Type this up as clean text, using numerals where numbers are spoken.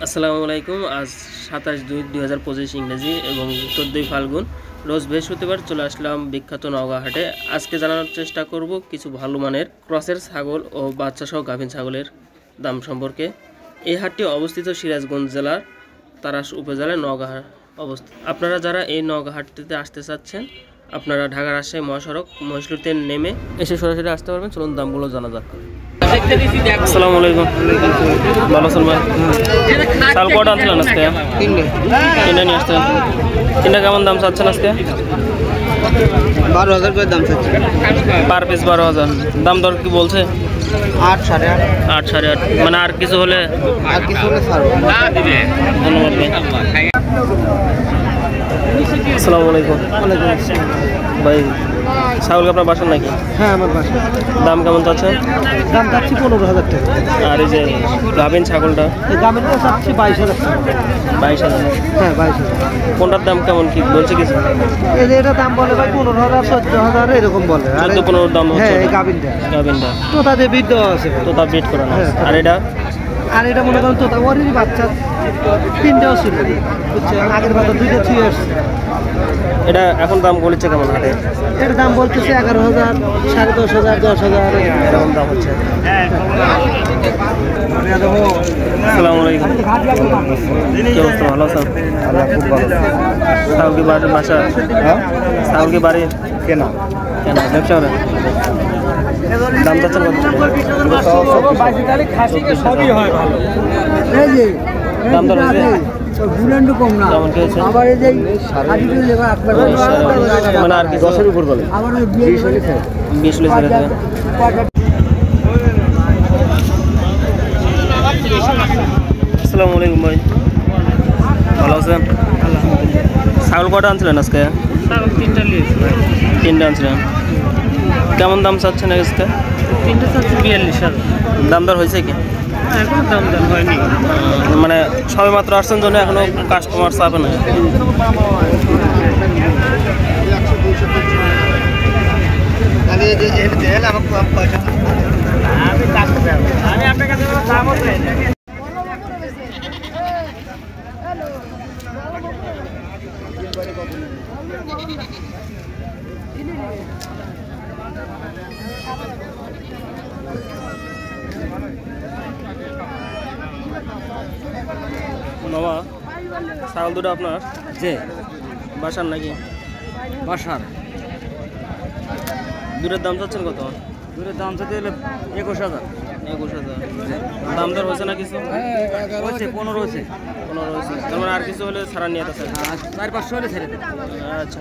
আসসালামু আলাইকুম। আজ 27/2/2025 ইংরেজি এবং 14 ফাল্গুন রোজ বৃহস্পতিবার চলে আসলাম বিখ্যাত নওগাঁ হাটে। আজকে জানানোর চেষ্টা করব কিছু ভালো মানের ক্রসের ছাগল ও বাচ্চা সহ গাভীন ছাগলের দাম সম্পর্কে। এই হাটটি অবস্থিত সিরাজগঞ্জ জেলার তারাস উপজেলায় নওগাঁ অবস্থিত। আপনারা যারা এই নওগাঁ হাটটিতে আসতে চাচ্ছেন, আপনারা ঢাকা রাজশাহী মহাসড়ক মহিষলুতে নেমে এসে সরাসরি আসতে পারবেন। চলুন দামগুলো জানা যাক। আসসালামু আলাইকুম। ভালো আছেন ভাই? চাল কটা আনছিলেন আজকে? তিনটে নিয়ে আসছেন। তিনটা কেমন দাম চাচ্ছেন আজকে? 12,000 করে দাম চাচ্ছে। Per piece 12,000। দাম দর কি বলছে? 8, 8.5। 8, 8.5 মানে আর কিছু হলে ছাড়বো। ধন্যবাদ ভাই। আসসালামু আলাইকুম। ভাই ছাগল আপনার বাসার নাকি? হ্যাঁ, আমার বাসা। দাম কেমন চাচ্ছেন? দাম চাচ্ছি 15,000 টাকা। আর এই যে গাভীন ছাগলটা? এই দামেরটা চাচ্ছি 22,000 টাকা। 22,000। হ্যাঁ, 22,000। কোনটার দাম কেমন কি বলছে কিছু? এই যে এটা দাম বলে ভাই 15,000, 14,000 এরকম বলে। 14-15 দাম হচ্ছে। হ্যাঁ, এই গাভিনটা তোতা দিয়ে বিট দেওয়া আছে। তোতা বিট করা না। হ্যাঁ। আর এটা মনে করেন তোতা ওরই বাচ্চা 3টাও ছিল, বুঝছে? আগের বাচ্চা 2টা ছুঁয়ে আসছে। এটা এখন দাম বলেছে কেমন হাটে? এর দাম বলতেছে 11,000, 10,500, 10,000 এরকম দাম হচ্ছে। আসসালামু আলাইকুম। কি অবস্থা, ভালো আছেন? খুব ভালো। ছাগল কি বাড়ির বাসা? হ্যাঁ, ছাগল কি বাড়ির কেনা কেন ব্যবসা করেন? দাম চাচ্ছেন কত? দাম দর হয়েছে? কম না। কেমন কি হয়েছে? আবার এই যে মানে আর কি 10-এর উপর বলে? 20 লিটার। আসসালামু আলাইকুম ভাই, ভালো আছেন? ছাগল কটা আনছিলেন আজকে? তিনটা আনছিলেন। কেমন দাম চাচ্ছেন আজকে? 42,000। দাম দর হয়েছে কি? এখন দাম হয়নি, মানে সবে মাত্র আসছেন জন্য এখনো কাস্টমার চাপে না। আমি আপনার কাছে দাম আছে। মামা, ছাগল দুটো আপনার? যে বাসার নাকি? বাসার। দুটোর দাম চাচ্ছেন কত? দুটোর দাম চাইতে হলে 21,000। 21,000। দাম দর হয়েছে না কিছু? হয়েছে 15 হয়েছে। 15 হয়েছে। তার মানে আর কিছু হলে ছাড়া নিয়ে আসেন? 4-500 হলে ছেড়ে দেবে। আচ্ছা।